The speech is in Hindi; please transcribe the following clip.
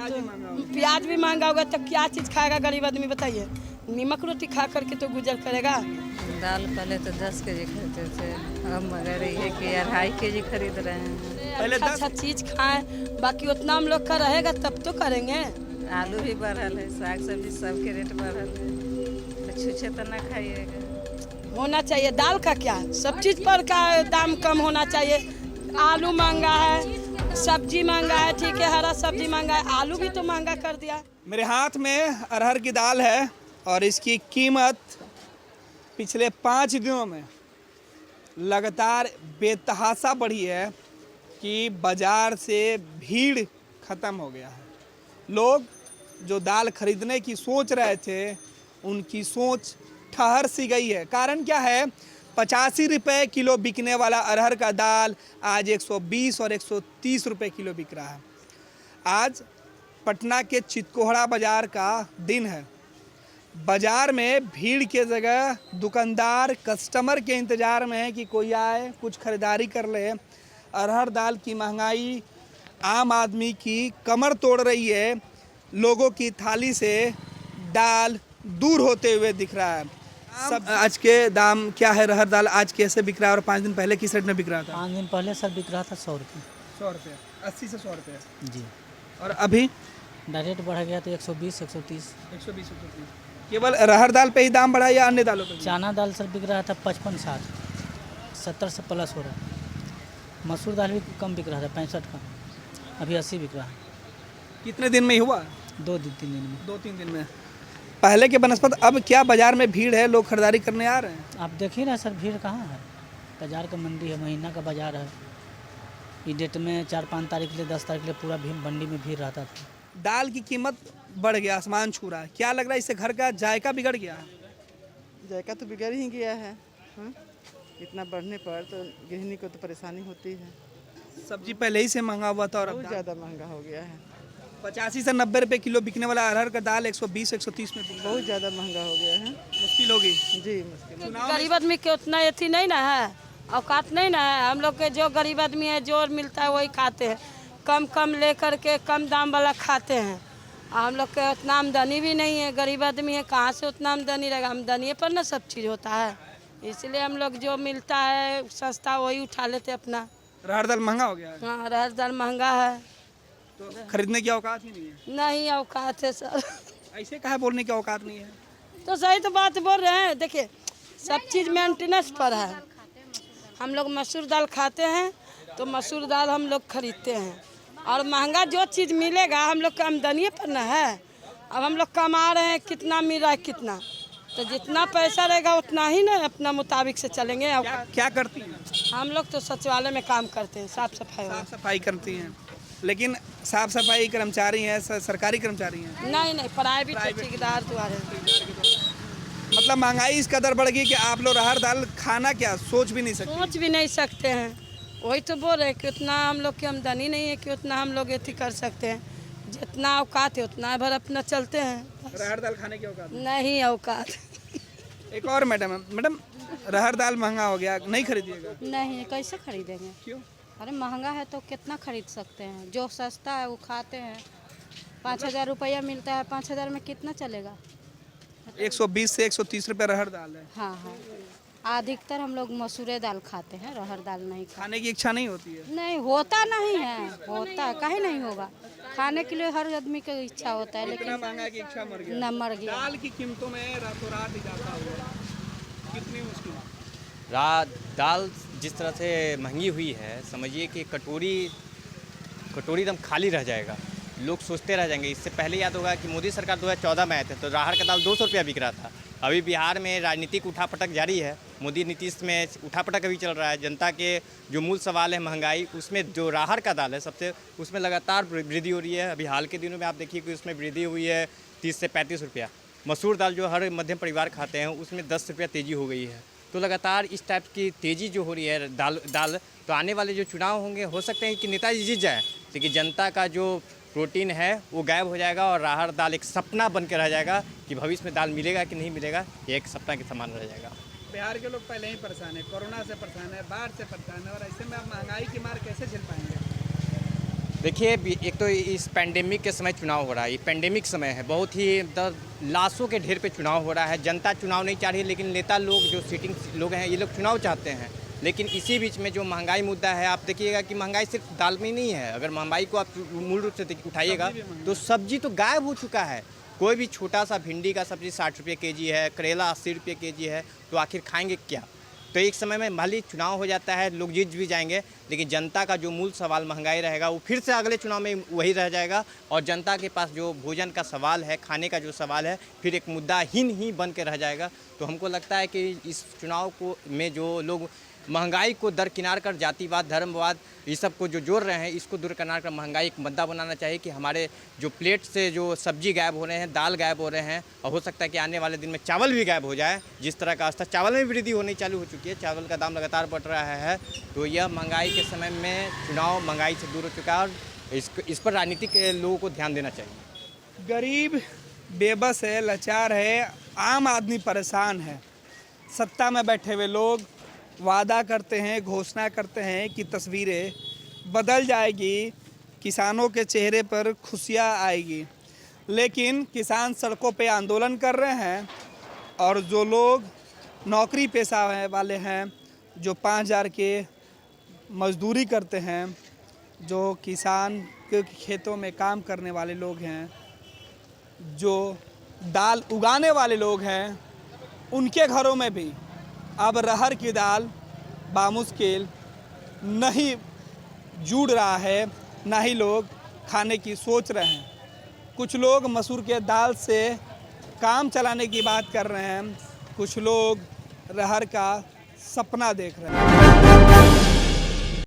प्याज भी महंगा होगा तो क्या चीज़ खाएगा गरीब आदमी बताइए। नमक रोटी खा करके तो गुजर करेगा। दाल पहले तो 10 केजी खरीदते थे, अब मगर ये कि 2.5 केजी खरीद रहे हैं। पहले अच्छा चीज़ खाएं, बाकी उतना हम लोग का रहेगा तब तो करेंगे। आलू भी बढ़ल है, साग सब्जी सबके रेट बढ़ल है, तो छूछे तो ना खाइएगा। होना चाहिए दाल का क्या, सब चीज़ पर का दाम कम होना चाहिए। आलू महंगा है, सब्जी महंगा है, ठीक है, हरा सब्जी महंगा है, आलू भी तो महंगा कर दिया। मेरे हाथ में अरहर की दाल है और इसकी कीमत पिछले 5 दिनों में लगातार बेतहाशा बढ़ी है कि बाज़ार से भीड़ ख़त्म हो गया है। लोग जो दाल खरीदने की सोच रहे थे उनकी सोच ठहर सी गई है। कारण क्या है, 85 रुपये किलो बिकने वाला अरहर का दाल आज 120 और 130 रुपये किलो बिक रहा है। आज पटना के चितकोहरा बाज़ार का दिन है। बाज़ार में भीड़ के जगह दुकानदार कस्टमर के इंतज़ार में है कि कोई आए कुछ ख़रीदारी कर ले। अरहर दाल की महंगाई आम आदमी की कमर तोड़ रही है। लोगों की थाली से दाल दूर होते हुए दिख रहा है। सब आज के दाम क्या है, अरहर दाल आज कैसे बिक रहा है और 5 दिन पहले किस रेट में बिक रहा था? 5 दिन पहले सर बिक रहा था 100 रुपये। 100 रुपये, 80 से 100 रुपये जी। और अभी रेट बढ़ गया तो 120 130। 120 केवल अरहर दाल पे ही दाम बढ़ा या अन्य दालों पे भी? चना दाल सर बिक रहा था 55 60 70 से प्लस हो रहा है। मसूर दाल भी कम बिक रहा था 65 का, अभी 80 बिक रहा है। कितने दिन में ही हुआ? 2-3 दिन में। 2-3 दिन में। पहले के बनस्पत अब क्या बाजार में भीड़ है, लोग खरीदारी करने आ रहे हैं? आप देखिए ना सर, भीड़ कहाँ है। बाज़ार का मंडी है, महीना का बाज़ार है। ये डेट में 4-5 तारीख के लिए 10 तारीख के लिए पूरा भीड़ मंडी में भीड़ रहता था। दाल की कीमत बढ़ गया, आसमान छू रहा है। क्या लग रहा है इससे घर का जायका बिगड़ गया? जायका तो बिगड़ ही गया है। इतना बढ़ने पर तो गृहिणी को तो परेशानी होती है। सब्जी पहले ही से महंगा हुआ था और अब बहुत ज़्यादा महंगा हो गया है। 85 से 90 रुपये किलो बिकने वाला अरहर का दाल 120 130 में बिक रहा है। बहुत ज़्यादा महंगा हो गया है। मुश्किल होगी जी, मुश्किल। गरीब आदमी के उतना अथी नहीं ना है, औकात नहीं ना है। हम लोग के जो गरीब आदमी है जो मिलता है वही खाते हैं, कम कम लेकर के कम दाम वाला खाते हैं। हम लोग के उतना आमदनी भी नहीं है, गरीब आदमी है, कहाँ से उतना आमदनी रहेगा। आमदनी पर ना सब चीज़ होता है, इसलिए हम लोग जो मिलता है सस्ता वही उठा लेते अपना। अरहर दाल महंगा हो गया है हाँ, अरहर दाल महंगा है तो खरीदने की औकात ही नहीं है। नहीं औकात है सर। ऐसे कहा बोलने की औकात नहीं है? तो सही तो बात बोल रहे हैं। देखिए सब चीज़ मेंटेनेंस पर है। हम लोग मसूर दाल खाते हैं तो मसूर दाल हम लोग खरीदते हैं, और महंगा जो चीज़ मिलेगा हम लोग का आमदनी पर ना है। अब हम लोग कमा रहे हैं, कितना मिल रहा है कितना, तो जितना पैसा रहेगा उतना ही ना अपना मुताबिक से चलेंगे। क्या करती हैं? हम लोग तो सचिवालय में काम करते हैं, साफ सफाई। साफ सफाई करती हैं, लेकिन साफ सफाई कर्मचारी हैं, सरकारी कर्मचारी हैं? नहीं, प्राइवेट ठेकेदार द्वारा। मतलब महंगाई इस कदर बढ़ गई कि आप लोग अरहर दाल खाना क्या सोच भी नहीं सकते? सोच भी नहीं सकते हैं। वही तो बोल रहे हैं कि उतना हम लोग की आमदनी नहीं है कि उतना हम लोग एथी कर सकते हैं। जितना औकात है उतना भर अपना चलते हैं। अरहर दाल खाने की औकात नहीं औकात। एक और मैडम है। मैडम, अरहर दाल महंगा हो गया, नहीं खरीदिएगा? नहीं, कैसे खरीदेंगे? क्यों? अरे महंगा है तो कितना खरीद सकते हैं। जो सस्ता है वो खाते हैं। 5,000 रुपया मिलता है, 5,000 में कितना चलेगा? 120 से 130 रुपये अरहर दाल है। हाँ। अधिकतर हम लोग मसूरे दाल खाते हैं, अरहर दाल नहीं खाते। खाने की इच्छा नहीं होती है? नहीं होता नहीं है, होता है, काहे नहीं होगा। खाने के लिए हर आदमी की इच्छा होता है, इतना लेकिन महंगा की इच्छा मर गया। न मर गया। दाल की कीमतों में रातों रात इजाफा हुआ, कितनी मुश्किल? दाल जिस तरह से महंगी हुई है, समझिए कि कटोरी एकदम खाली रह जाएगा। लोग सोचते रह जाएंगे। इससे पहले याद होगा कि मोदी सरकार 2014 में आए थे तो अरहर का दाल 200 रुपया बिक रहा था। अभी बिहार में राजनीतिक उठापटक जारी है। मोदी नीतीश में उठापटक अभी चल रहा है। जनता के जो मूल सवाल है महंगाई, उसमें जो अरहर का दाल है सबसे, उसमें लगातार वृद्धि हो रही है। अभी हाल के दिनों में आप देखिए कि उसमें वृद्धि हुई है 30 से 35 रुपया। मसूर दाल जो हर मध्यम परिवार खाते हैं उसमें 10 रुपया तेज़ी हो गई है। तो लगातार इस टाइप की तेज़ी जो हो रही है दाल तो आने वाले जो चुनाव होंगे हो सकते हैं कि नेताजी जीत जाएँ, लेकिन जनता का जो प्रोटीन है वो गायब हो जाएगा और अरहर दाल एक सपना बन के रह जाएगा कि भविष्य में दाल मिलेगा कि नहीं मिलेगा, ये एक सपना के समान रह जाएगा। बिहार के लोग पहले ही परेशान है, कोरोना से परेशान है, बाढ़ से परेशान है, और ऐसे में आप महंगाई की मार कैसे झेल पाएंगे? देखिए एक तो इस पैंडेमिक के समय चुनाव हो रहा है, ये पैंडेमिक समय है, बहुत ही लाशों के ढेर पे चुनाव हो रहा है। जनता चुनाव नहीं चाह रही है, लेकिन नेता लोग जो सिटिंग लोग हैं ये लोग चुनाव चाहते हैं। लेकिन इसी बीच में जो महंगाई मुद्दा है, आप देखिएगा कि महंगाई सिर्फ दाल में ही नहीं है। अगर महंगाई को आप मूल रूप से उठाइएगा तो सब्जी तो गायब हो चुका है। कोई भी छोटा सा भिंडी का सब्जी 60 रुपये केजी है, करेला 80 रुपये केजी है, तो आखिर खाएंगे क्या। तो एक समय में भले चुनाव हो जाता है, लोग जीत भी जाएंगे, लेकिन जनता का जो मूल सवाल महंगाई रहेगा वो फिर से अगले चुनाव में वही रह जाएगा। और जनता के पास जो भोजन का सवाल है, खाने का जो सवाल है, फिर एक मुद्दाहीन ही बन के रह जाएगा। तो हमको लगता है कि इस चुनाव को में जो लोग महंगाई को दरकिनार कर जातिवाद, धर्मवाद ये सब को जो जोड़ रहे हैं, इसको दरकिनार कर महंगाई एक मुद्दा बनाना चाहिए कि हमारे जो प्लेट से जो सब्जी गायब हो रहे हैं, दाल गायब हो रहे हैं, और हो सकता है कि आने वाले दिन में चावल भी गायब हो जाए। जिस तरह का स्तर चावल में वृद्धि होनी चालू हो चुकी है, चावल का दाम लगातार बढ़ रहा है। तो यह महंगाई के समय में चुनाव महंगाई से दूर हो चुका है और इस पर राजनीतिक लोगों को ध्यान देना चाहिए। गरीब बेबस है, लाचार है, आम आदमी परेशान है। सत्ता में बैठे हुए लोग वादा करते हैं, घोषणा करते हैं कि तस्वीरें बदल जाएगी, किसानों के चेहरे पर खुशियाँ आएगी, लेकिन किसान सड़कों पे आंदोलन कर रहे हैं। और जो लोग नौकरी पेशा वाले हैं, जो 5,000 के मजदूरी करते हैं, जो किसान के खेतों में काम करने वाले लोग हैं, जो दाल उगाने वाले लोग हैं, उनके घरों में भी अब अरहर की दाल बामुश्किल नहीं जुड़ रहा है, ना ही लोग खाने की सोच रहे हैं। कुछ लोग मसूर के दाल से काम चलाने की बात कर रहे हैं, कुछ लोग अरहर का सपना देख रहे हैं।